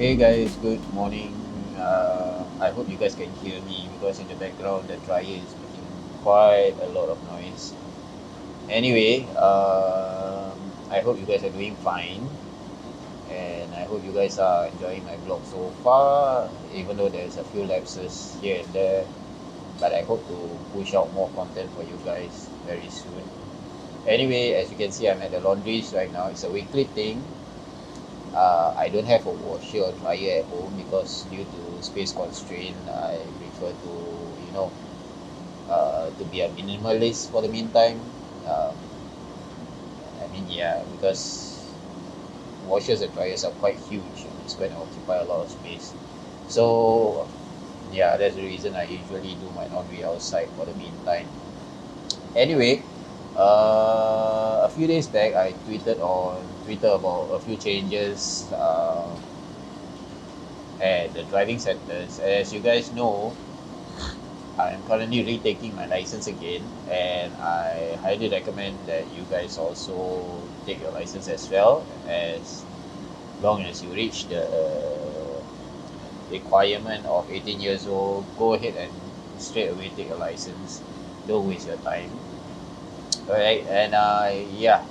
Hey guys, good morning. I hope you guys can hear me because in the background the dryer is making quite a lot of noise. Anyway, I hope you guys are doing fine and I hope you guys are enjoying my vlog so far, even though there's a few lapses here and there. But I hope to push out more content for you guys very soon. Anyway, as you can see, I'm at the laundries right now. It's a weekly thing. I don't have a washer or dryer at home because due to space constraint, I prefer to you know to be a minimalist for the meantime. Um, yeah, because washers and dryers are quite huge and it's going to occupy a lot of space. So yeah, that's the reason I usually do my laundry outside for the meantime. Anyway, a few days back, I tweeted on Twitter about a few changes at the driving centers. As you guys know, I'm currently retaking my license again, and I highly recommend that you guys also take your license as well, as long as you reach the requirement of 18 years old. Go ahead and straight away take your license. Don't waste your time. Alright, and yeah,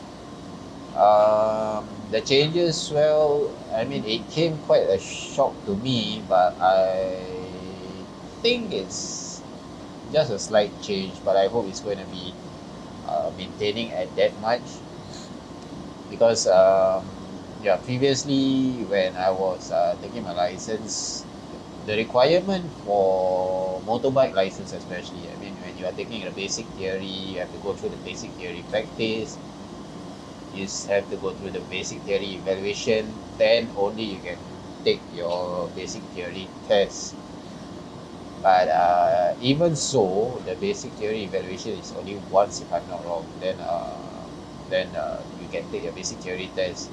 the changes, well, I mean, it came quite a shock to me, but I think it's just a slight change, but I hope it's going to be maintaining at that much because yeah, previously when I was taking my license, the requirement for motorbike license especially, I mean, when you are taking the basic theory, you have to go through the basic theory practice, you have to go through the basic theory evaluation, then only you can take your basic theory test. But even so, the basic theory evaluation is only once, if I'm not wrong. Then you can take your basic theory test.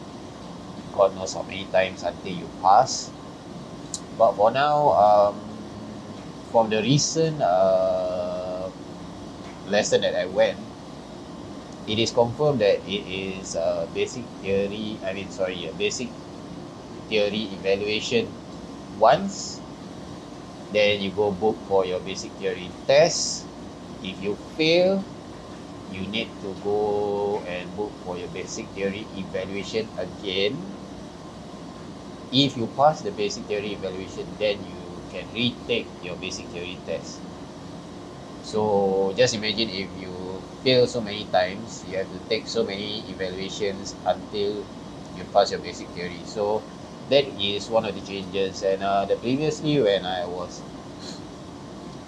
God knows how many times until you pass. But for now, from the recent lesson that I went, it is confirmed that it is a basic theory. I mean, sorry, a basic theory evaluation once. Then you go book for your basic theory test. If you fail, you need to go and book for your basic theory evaluation again. If you pass the basic theory evaluation, then you can retake your basic theory test. So just imagine if you fail so many times, you have to take so many evaluations until you pass your basic theory. So that is one of the changes. And the previously when I was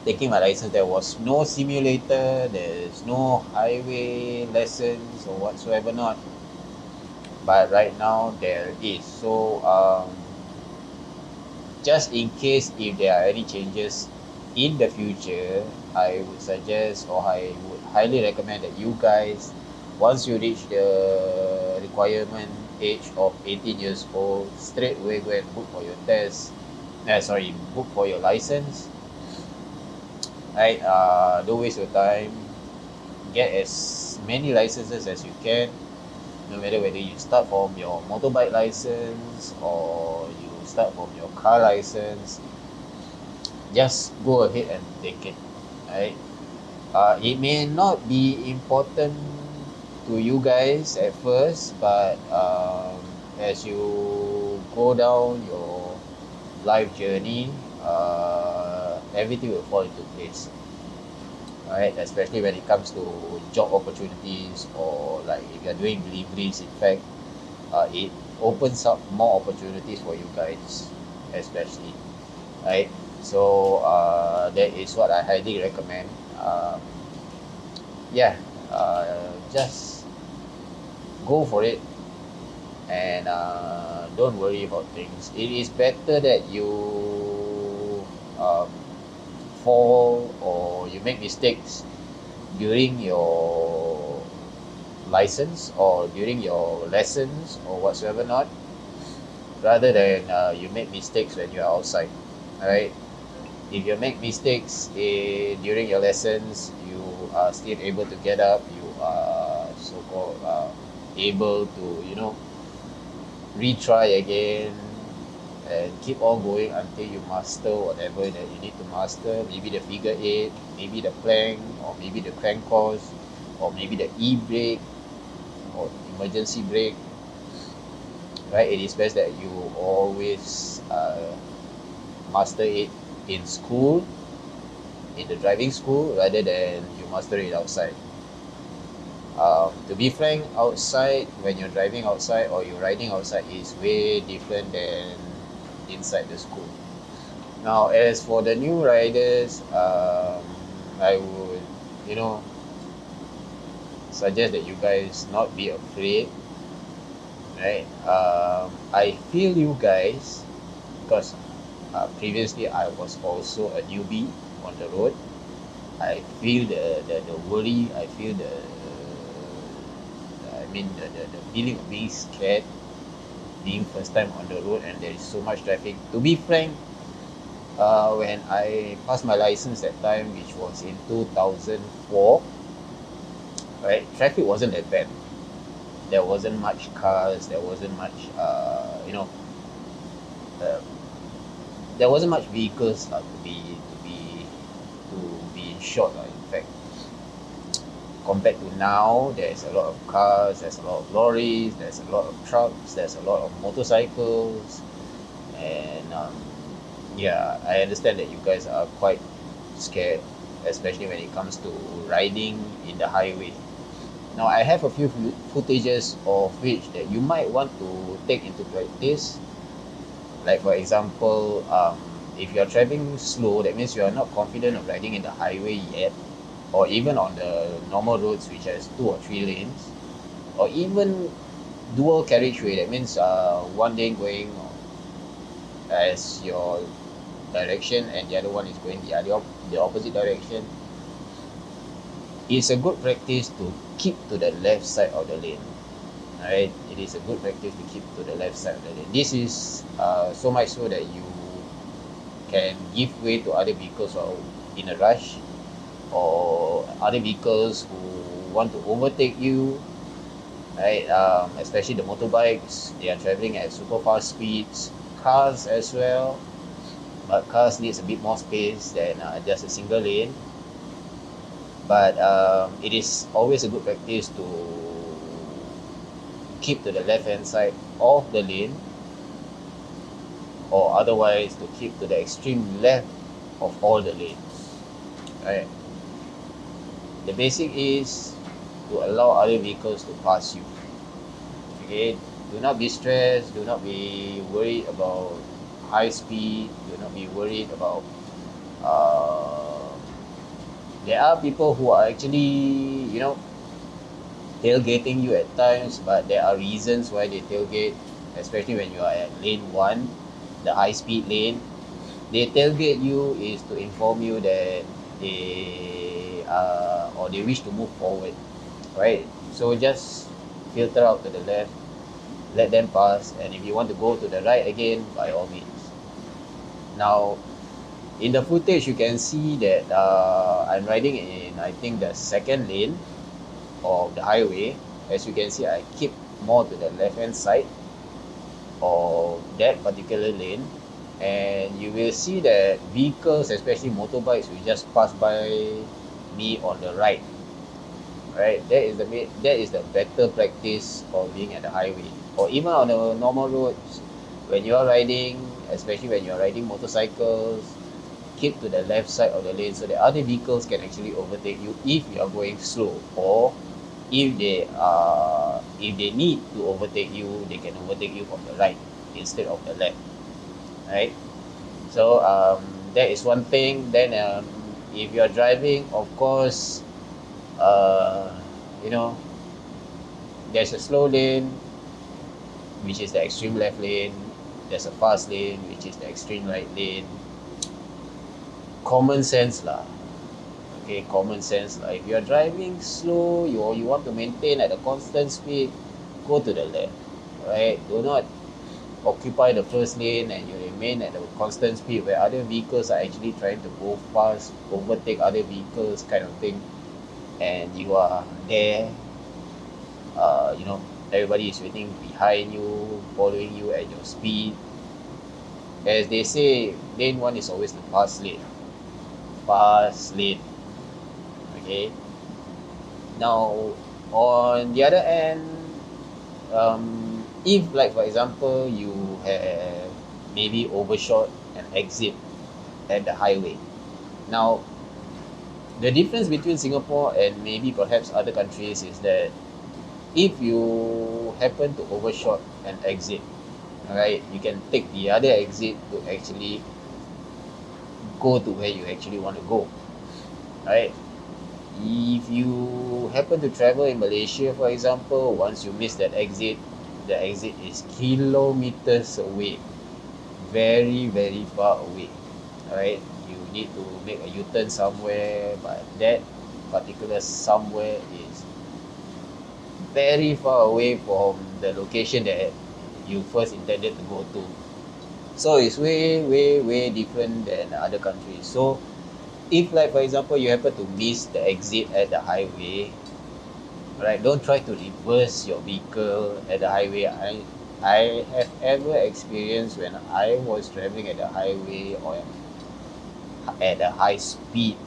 taking my license, there was no simulator, there's no highway lessons or whatsoever not. But right now there is. So just in case if there are any changes in the future, I would suggest or I would highly recommend that you guys, once you reach the requirement age of 18 years old, straight away go and book for your test. Book for your license. Right, don't waste your time. Get as many licenses as you can, no matter whether you start from your motorbike license or you start from your car license. Just go ahead and take it. Right, it may not be important to you guys at first, but as you go down your life journey, everything will fall into place. Alright, especially when it comes to job opportunities, or like if you're doing deliveries, in fact, it opens up more opportunities for you guys, especially. Right, so that is what I highly recommend. Yeah, just go for it, and don't worry about things. It is better that you fall or you make mistakes during your license or during your lessons or whatsoever not, rather than you make mistakes when you're outside. Alright, if you make mistakes during your lessons, you are still able to get up, you are so-called able to retry again, and keep on going until you master whatever that you need to master. Maybe the figure eight, maybe the plank, or maybe the crank course, or maybe the e-brake or emergency brake, right? It is best that you always master it in school, in the driving school, rather than you master it outside. To be frank, outside, when you're driving outside or you're riding outside, is way different than inside the school. Now, as for the new riders, I would, you know, suggest that you guys not be afraid, right? I feel you guys because previously I was also a newbie on the road. I feel the worry, I feel the feeling of being scared, being first time on the road and there is so much traffic. To be frank, when I passed my license that time, which was in 2004, right, traffic wasn't that bad. There wasn't much cars, there wasn't much, uh, there wasn't much vehicles to be short. In fact, compared to now, there's a lot of cars, there's a lot of lorries, there's a lot of trucks, there's a lot of motorcycles, and yeah, I understand that you guys are quite scared, especially when it comes to riding in the highway. Now, I have a few footages of which that you might want to take into practice. Like for example, if you're traveling slow, that means you are not confident of riding in the highway yet, or even on the normal roads which has 2 or 3 lanes, or even dual carriageway. That means one lane going as your direction and the other one is going the opposite direction. It's a good practice to keep to the left side of the lane. Right? It is a good practice to keep to the left side of the lane. This is so much so that you can give way to other vehicles or in a rush, or other vehicles who want to overtake you, right? Especially the motorbikes, they are traveling at super fast speeds. Cars as well, but cars needs a bit more space than just a single lane. But it is always a good practice to keep to the left hand side of the lane, or otherwise to keep to the extreme left of all the lanes, right? The basic is to allow other vehicles to pass you. Okay, do not be stressed, do not be worried about high speed, do not be worried about there are people who are actually, tailgating you at times, but there are reasons why they tailgate, especially when you are at lane 1, the high speed lane. They tailgate you is to inform you that they wish to move forward, right? So just filter out to the left, let them pass, and if you want to go to the right again, by all means. Now, in the footage, you can see that I'm riding in, I think, the second lane of the highway. As you can see, I keep more to the left hand side of that particular lane, and you will see that vehicles, especially motorbikes, will just pass by me on the right. Right, that is the better practice of being at the highway, or even on the normal roads. When you are riding, especially when you are riding motorcycles, keep to the left side of the lane so that other vehicles can actually overtake you if you are going slow, or if they need to overtake you, they can overtake you from the right instead of the left, right? So that is one thing. Then if you are driving, of course, uh, you know there's a slow lane, which is the extreme left lane. There's a fast lane, which is the extreme right lane. Common sense lah. Okay, common sense lah. If you're driving slow, you want to maintain at a constant speed, go to the left, right? Do not occupy the first lane and you remain at a constant speed where other vehicles are actually trying to go fast, overtake other vehicles, kind of thing, and you are there. Everybody is waiting behind you, following you at your speed. As they say, lane 1 is always the fast lane. Fast lane. Okay. Now, on the other end, if like for example you have maybe overshot an exit at the highway. Now, the difference between Singapore and maybe perhaps other countries is that if you happen to overshot an exit, alright, you can take the other exit to actually go to where you actually want to go, right? If you happen to travel in Malaysia, for example, once you miss that exit, the exit is kilometers away, very, very far away. Alright, you need to make a U-turn somewhere, but that particular somewhere is very far away from the location that you first intended to go to. So it's way, way, way different than other countries. So if like for example you happen to miss the exit at the highway, right, don't try to reverse your vehicle at the highway. I have ever experienced when I was traveling at the highway or at a high speed,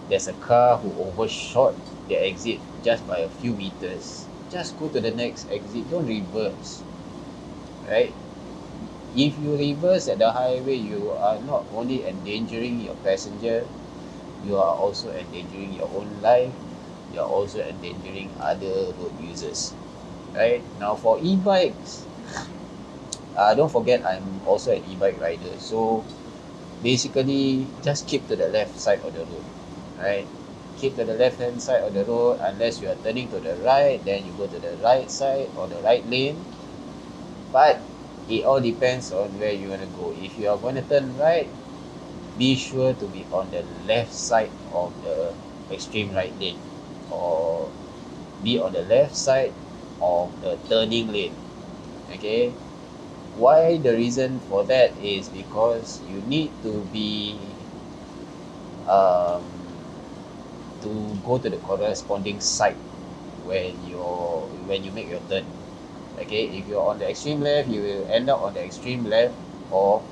there's a car who overshot the exit just by a few meters. Just go to the next exit, don't reverse, right? If you reverse at the highway, you are not only endangering your passenger, you are also endangering your own life, you are also endangering other road users, right? Now for e-bikes, don't forget I'm also an e-bike rider, so basically just keep to the left side of the road, right? Keep to the left hand side of the road. Unless you are turning to the right, then you go to the right side or the right lane. But it all depends on where you want to go. If you are going to turn right, be sure to be on the left side of the extreme right lane, or be on the left side of the turning lane. Okay, why? The reason for that is because you need to be um, to go to the corresponding site when you make your turn. Okay, if you're on the extreme left, you will end up on the extreme left of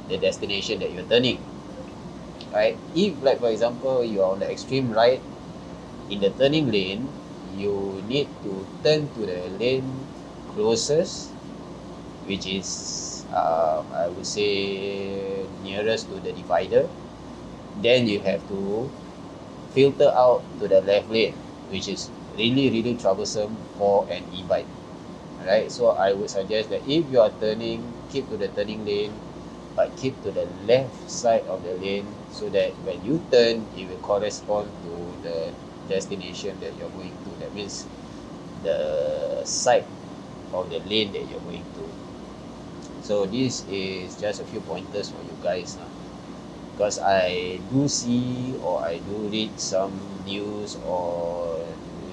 the destination that you're turning, right? If like for example you are on the extreme right in the turning lane, you need to turn to the lane closest, which is I would say nearest to the divider. Then you have to filter out to the left lane, which is really, really troublesome for an e-bike. Right, so I would suggest that if you are turning, keep to the turning lane, but keep to the left side of the lane, so that when you turn, it will correspond to the destination that you're going to. That means the side of the lane that you're going to. So this is just a few pointers for you guys now, because I do see or I do read some news or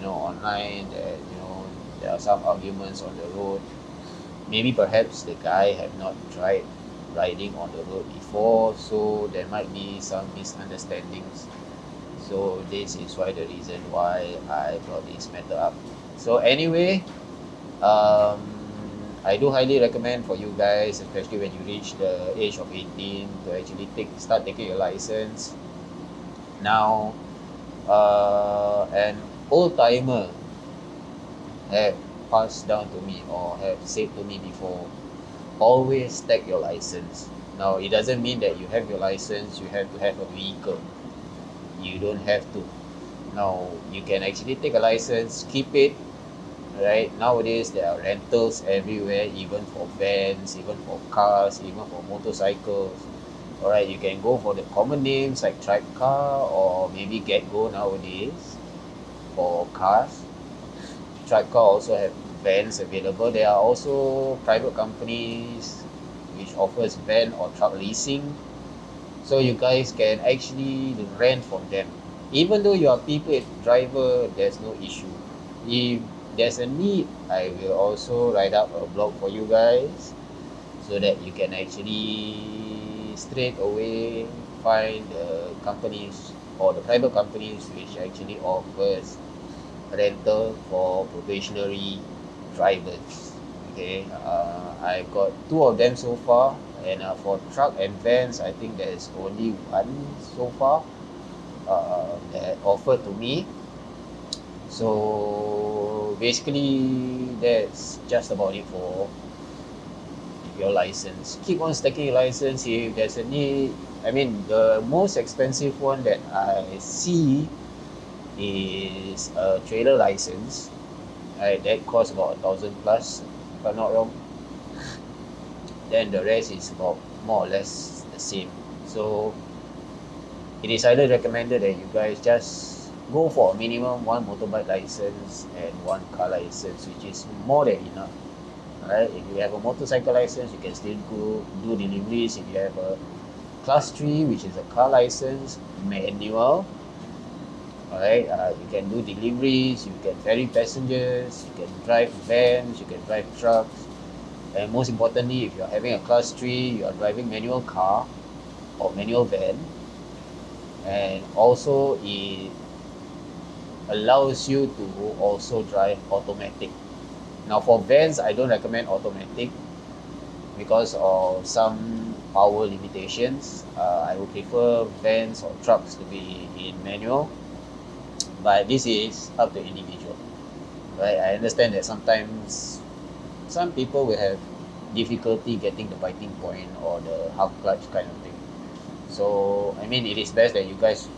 online that there are some arguments on the road. Maybe perhaps the guy have not tried riding on the road before, so there might be some misunderstandings. So this is why the reason why I brought this matter up. So anyway, um, I do highly recommend for you guys, especially when you reach the age of 18, to actually start taking your license. Now, an old timer have passed down to me or have said to me before, always take your license. Now, it doesn't mean that you have your license, you have to have a vehicle. You don't have to. Now, you can actually take a license, keep it, right? Nowadays, there are rentals everywhere, even for vans, even for cars, even for motorcycles. Alright, you can go for the common names like Tribe Car or maybe Get Go nowadays for cars. Tribe Car also have vans available. There are also private companies which offers van or truck leasing. So you guys can actually rent from them. Even though you are prepaid driver, there's no issue. If there's a need, I will also write up a blog for you guys so that you can actually straight away find the companies or the private companies which actually offers rental for probationary drivers. Okay, I got two of them so far, and for truck and vans, I think there's only one so far that offered to me. So basically, that's just about it for your license. Keep on stacking your license if there's a need. I mean, the most expensive one that I see is a trailer license. Right, that costs about 1,000 plus, if I'm not wrong. Then the rest is about more or less the same. So it is highly recommended that you guys just go for a minimum one motorbike license and one car license, which is more than enough. Right? If you have a motorcycle license, you can still go do deliveries. If you have a class 3, which is a car license, manual, alright, you can do deliveries, you can ferry passengers, you can drive vans, you can drive trucks, and most importantly, if you're having a class 3, you are driving manual car or manual van, and also it allows you to also drive automatic. Now for vans, I don't recommend automatic because of some power limitations. I would prefer vans or trucks to be in manual, but this is up to individual. Right? I understand that sometimes some people will have difficulty getting the biting point or the half clutch kind of thing. So I mean, it is best that you guys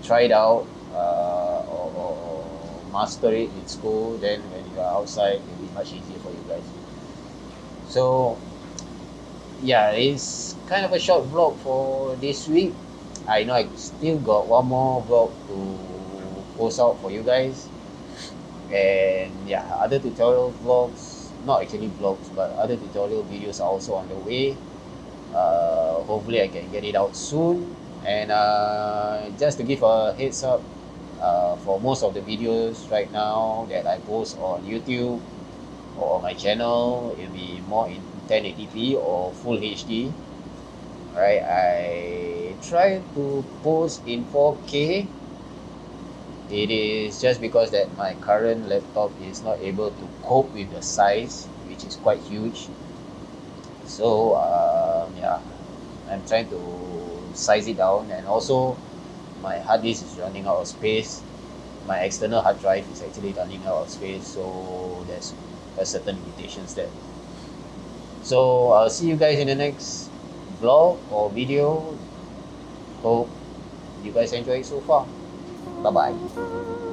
try it out or master it in school. Then when you are outside, it will be much easier for you guys. So yeah, it's kind of a short vlog for this week. I know I still got one more vlog to post out for you guys. And yeah, other tutorial vlogs, not actually vlogs, but other tutorial videos are also on the way. Hopefully I can get it out soon. And just to give a heads up, for most of the videos right now that I post on YouTube or on my channel, it'll be more in 1080p or full HD. Right, I try to post in 4K. It is just because that my current laptop is not able to cope with the size, which is quite huge. So yeah, I'm trying to size it down, and also my hard disk is running out of space. My external hard drive is actually running out of space, so there's a certain limitations there. So I'll see you guys in the next vlog or video. Hope you guys enjoy it so far. Bye bye.